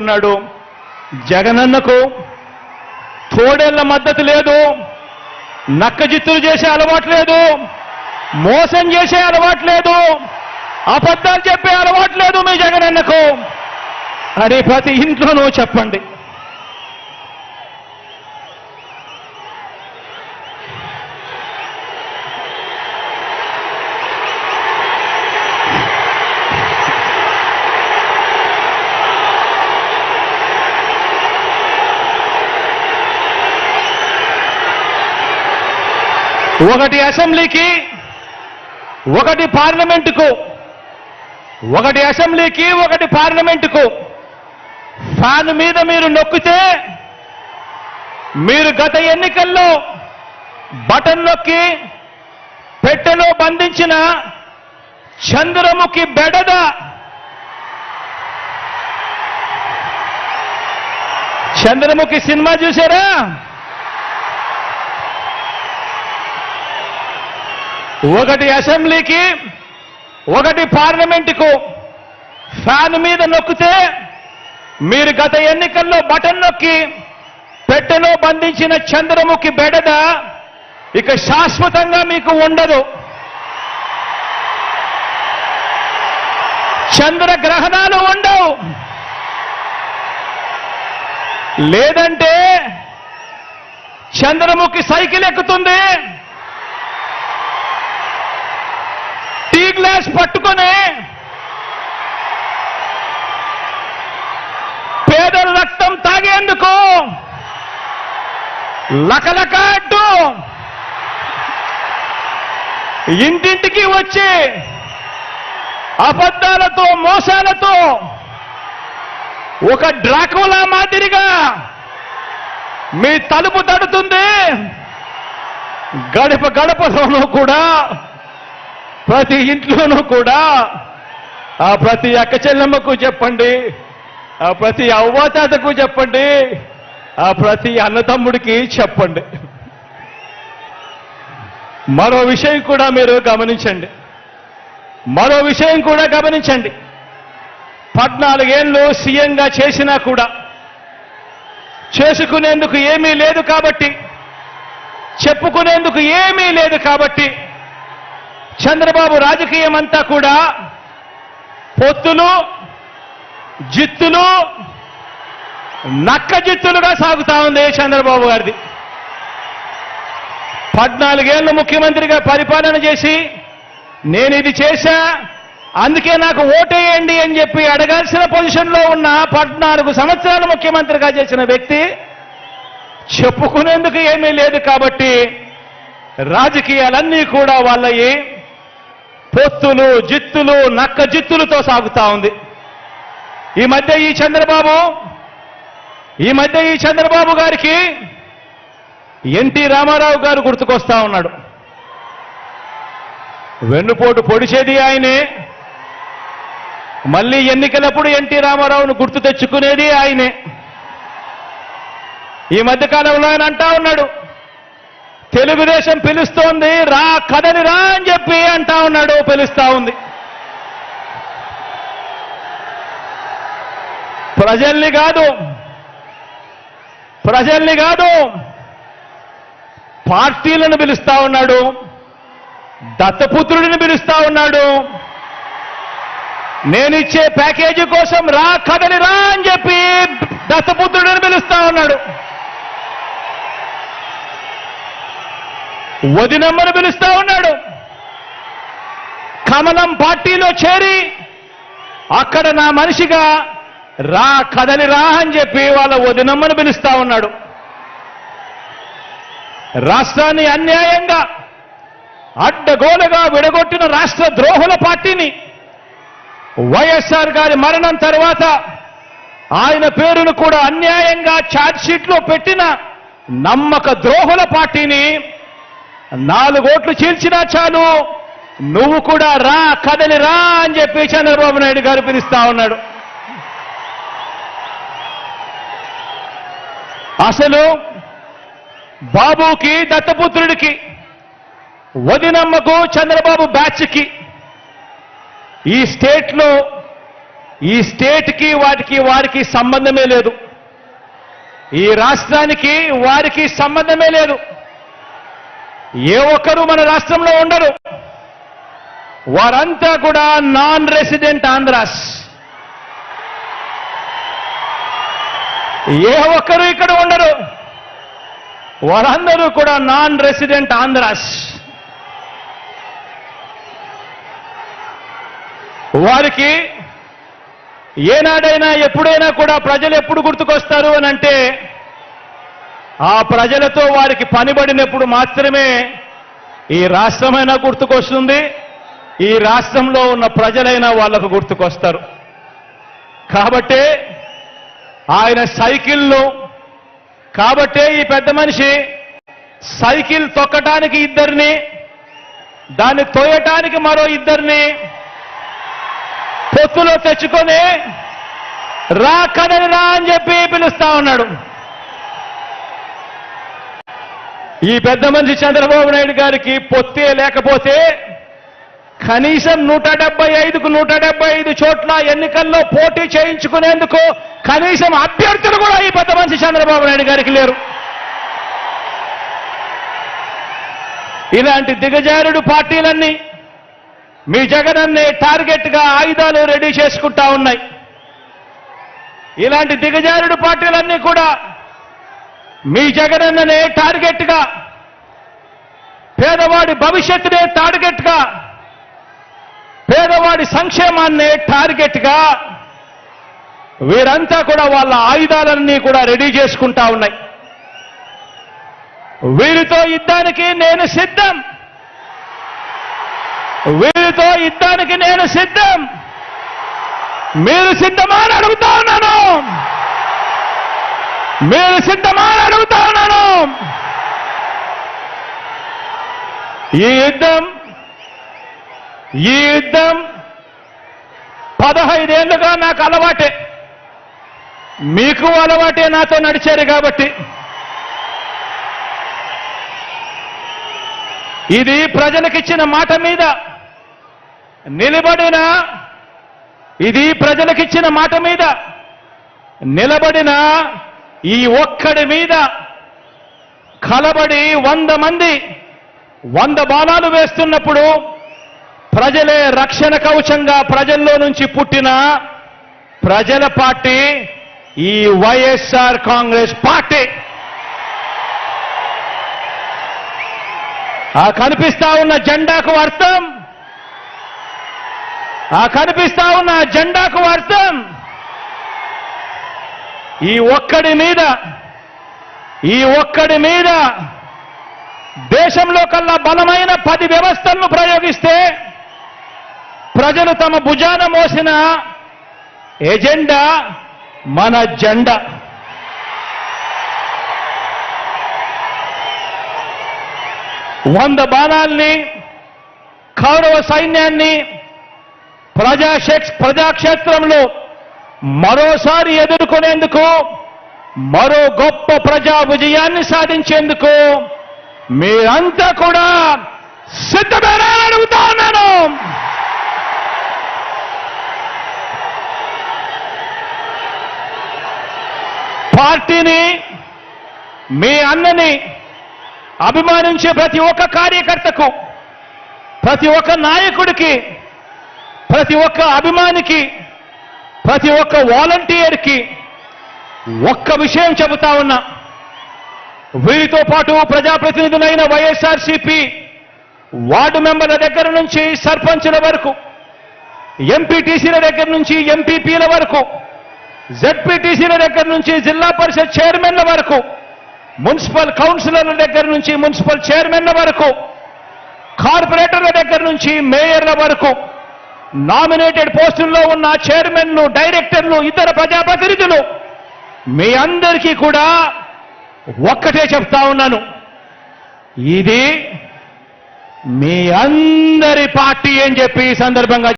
ఉన్నాడు. జగనన్నకు తోడేళ్ల మద్దతు లేదు, నక్కజిత్తులు చేసే అలవాటు లేదు, మోసం చేసే అలవాటు లేదు, అబద్ధాలు చెప్పే అలవాటు లేదు మీ జగనన్నకు అని ప్రతి ఇంట్లోనూ చెప్పండి. ఒకటి అసెంబ్లీకి, ఒకటి పార్లమెంటుకు, ఒకటి అసెంబ్లీకి, ఒకటి పార్లమెంటుకు ఫ్యాన్ మీద మీరు నొక్కితే మీరు గత ఎన్నికల్లో బటన్ నొక్కి పెట్టెలో బంధించిన చంద్రముఖి బెడద చంద్రముఖి సినిమా చూసారా? ఒకటి అసెంబ్లీకి, ఒకటి పార్లమెంటుకు ఫ్యాన్ మీద నొక్కితే మీరు గత ఎన్నికల్లో బటన్ నొక్కి పెట్టెలో బంధించిన చంద్రముఖి బెడద ఇక శాశ్వతంగా మీకు ఉండదు. చంద్రగ్రహణాలు ఉండవు. లేదంటే చంద్రముఖి సైకిల్ ఎక్కుతుంది, టీ గ్లాస్ పట్టుకొని పేదల రక్తం తాగేందుకు లకలక అంటూ ఇంటింటికి వచ్చి అబద్ధాలతో మోసాలతో ఒక డ్రాకులా మాదిరిగా మీ తలుపు తడుతుంది. గడప గడపలోనూ కూడా, ప్రతి ఇంట్లోనూ కూడా ఆ ప్రతి అక్క చెల్లెమ్మకు చెప్పండి, ఆ ప్రతి అవ్వాతాతకు చెప్పండి, ఆ ప్రతి అన్నతమ్ముడికి చెప్పండి. మరో విషయం కూడా మీరు గమనించండి, మరో విషయం కూడా గమనించండి. 14 ఏళ్ళు సీఎంగా చేసినా కూడా చేసుకునేందుకు ఏమీ లేదు కాబట్టి, చెప్పుకునేందుకు ఏమీ లేదు కాబట్టి చంద్రబాబు రాజకీయం అంతా కూడా పొత్తులు, జిత్తులు, నక్క జిత్తులుగా సాగుతా ఉంది చంద్రబాబు గారిది. 14 ఏళ్ళు ముఖ్యమంత్రిగా పరిపాలన చేసి నేను ఇది చేశా అందుకే నాకు ఓటేయండి అని చెప్పి అడగాల్సిన పొజిషన్లో ఉన్న 14 సంవత్సరాలు ముఖ్యమంత్రిగా చేసిన వ్యక్తి చెప్పుకునేందుకు ఏమీ లేదు కాబట్టి రాజకీయాలన్నీ కూడా వాళ్ళయి పొత్తులు, జిత్తులు, నక్క జిత్తులతో సాగుతా ఉంది. ఈ మధ్య ఈ చంద్రబాబు గారికి ఎన్టీ రామారావు గారు గుర్తుకొస్తా ఉన్నాడు. వెన్నుపోటు పొడిచేది ఆయనే, మళ్ళీ ఎన్నికలప్పుడు ఎన్టీ రామారావును గుర్తు తెచ్చుకునేది ఆయనే. ఈ మధ్యకాలంలో ఆయన అంటా ఉన్నాడు, తెలుగుదేశం పిలుస్తోంది రా కదలి రా అని చెప్పి అంటా ఉన్నాడు, పిలుస్తా ఉంది. ప్రజల్ని కాదు పార్టీలను పిలుస్తా ఉన్నాడు, దత్తపుత్రుడిని పిలుస్తా ఉన్నాడు. నేనిచ్చే ప్యాకేజీ కోసం రా కదలి రా అని చెప్పి దత్తపుత్రుడిని పిలుస్తా ఉన్నాడు. వదినమ్మను పిలుస్తా ఉన్నాడు. కమలం పార్టీలో చేరి అక్కడ నా మనిషిగా రా కదలి రా అని చెప్పి వాళ్ళ వదినమ్మను పిలుస్తా ఉన్నాడు. రాష్ట్రాన్ని అన్యాయంగా అడ్డగోలుగా విడగొట్టిన రాష్ట్ర ద్రోహుల పార్టీని వైఎస్ఆర్ గారి మరణం తర్వాత ఆయన పేరును కూడా అన్యాయంగా ఛార్జ్షీట్లో పెట్టిన నమ్మక ద్రోహుల పార్టీని 4 ఓట్లు చీల్చినా చాలు నువ్వు కూడా రా కదలి రా అని చెప్పి చంద్రబాబు నాయుడు గారు పిలుస్తా ఉన్నాడు. అసలు బాబుకి, దత్తపుత్రుడికి, వదినమ్మకు, చంద్రబాబు బ్యాచ్కి ఈ స్టేట్లో ఈ స్టేట్కి వారికి సంబంధమే లేదు. ఈ రాష్ట్రానికి వారికి సంబంధమే లేదు. ఏ ఒక్కరూ మన రాష్ట్రంలో ఉండరు. వారంతా కూడా నాన్ రెసిడెంట్ ఆంధ్రాస్. ఏ ఒక్కరు ఇక్కడ ఉండరు. వారందరూ కూడా నాన్ రెసిడెంట్ ఆంధ్రాస్. వారికి ఏనాడైనా ఎప్పుడైనా కూడా ప్రజలు ఎప్పుడు గుర్తుకొస్తారు అని అంటే ఆ ప్రజలతో వారికి పనిబడినప్పుడు మాత్రమే ఈ రాష్ట్రమైనా గుర్తుకొస్తుంది, ఈ రాష్ట్రంలో ఉన్న ప్రజలైనా వాళ్లకు గుర్తుకొస్తారు. కాబట్టే ఆయన సైకిల్ను, కాబట్టే ఈ పెద్ద మనిషి సైకిల్ తొక్కటానికి ఇద్దరిని, దాన్ని తోయటానికి మరో ఇద్దరిని పొత్తులో తెచ్చుకొని రా కదలి రా అని చెప్పి పిలుస్తా ఉన్నాడు. ఈ పెద్ద మనిషి చంద్రబాబు నాయుడు గారికి పొత్తే లేకపోతే కనీసం 175కు 175 చోట్ల ఎన్నికల్లో పోటీ చేయించుకునేందుకు కనీసం అభ్యర్థులు కూడా ఈ పెద్ద మనిషి చంద్రబాబు నాయుడు గారికి లేరు. ఇలాంటి దిగజారుడు పార్టీలన్నీ మీ జగనన్నే టార్గెట్గా ఆయుధాలు రెడీ చేసుకుంటా ఉన్నాయి. ఇలాంటి దిగజారుడు పార్టీలన్నీ కూడా మీ జగనన్ననే టార్గెట్గా, పేదవాడి భవిష్యత్తునే టార్గెట్గా, పేదవాడి సంక్షేమాన్నే టార్గెట్గా వీరంతా కూడా వాళ్ళ ఆయుధాలన్నీ కూడా రెడీ చేసుకుంటా ఉన్నాయి. వీరితో యుద్ధానికి నేను సిద్ధం, వీరితో యుద్ధానికి నేను సిద్ధం. మీరు సిద్ధమా అని అడుగుతా ఉన్నాను. మీరు సిద్ధమా అని అడుగుతా ఉన్నాను. ఈ యుద్ధం 15 ఏళ్లుగా నాకు అలవాటే, మీకు అలవాటే నాతో నడిచారు కాబట్టి. ఇది ప్రజలకిచ్చిన మాట మీద నిలబడిన, ఇది ప్రజలకిచ్చిన మాట మీద నిలబడిన ఈ ఒక్కడి మీద కలబడి 100 మంది 100 బాణాలు వేస్తున్నప్పుడు ప్రజలే రక్షణ కవచంగా ప్రజల్లో నుంచి పుట్టిన ప్రజల పార్టీ ఈ వైఎస్ఆర్ కాంగ్రెస్ పార్టీ. ఆ కనిపిస్తా ఉన్న జెండాకు అర్థం, ఆ కనిపిస్తా ఉన్న జెండాకు అర్థం ఈ ఒక్కడి మీద దేశంలో కల్లా బలమైన 10 వ్యవస్థలను ప్రయోగిస్తే ప్రజలు తమ భుజాన మోసిన ఎజెండా మన జెండా. వంద బాణాల్ని, కౌరవ సైన్యాన్ని ప్రజాక్షేత్రంలో మరోసారి ఎదుర్కొనేందుకు, మరో గొప్ప ప్రజా విజయాన్ని సాధించేందుకు మీరంతా కూడా సిద్ధమేనా అని అడుగుతా ఉన్నాను. పార్టీని, మీ అన్నని అభిమానించే ప్రతి ఒక్క కార్యకర్తకు, ప్రతి ఒక్క నాయకుడికి, ప్రతి ఒక్క అభిమానికి, ప్రతి ఒక్క వాలంటీర్కి ఒక్క విషయం చెబుతా ఉన్నా. వీరితో పాటు ప్రజాప్రతినిధులైన వైఎస్ఆర్సీపీ వార్డు మెంబర్ల దగ్గర నుంచి సర్పంచుల వరకు, ఎంపీటీసీల దగ్గర నుంచి ఎంపీపీల వరకు, జెడ్పీటీసీల దగ్గర నుంచి జిల్లా పరిషత్ చైర్మన్ల వరకు, మున్సిపల్ కౌన్సిలర్ల దగ్గర నుంచి మున్సిపల్ చైర్మన్ల వరకు, కార్పొరేటర్ల దగ్గర నుంచి మేయర్ల వరకు, నామినేటెడ్ పోస్టుల్లో ఉన్న చైర్మన్లు, డైరెక్టర్లు, ఇతర ప్రజాప్రతినిధులు మీ అందరికీ కూడా ఒక్కటే చెప్తా ఉన్నాను. ఇది మీ అందరి పార్టీ అని చెప్పి ఈ సందర్భంగా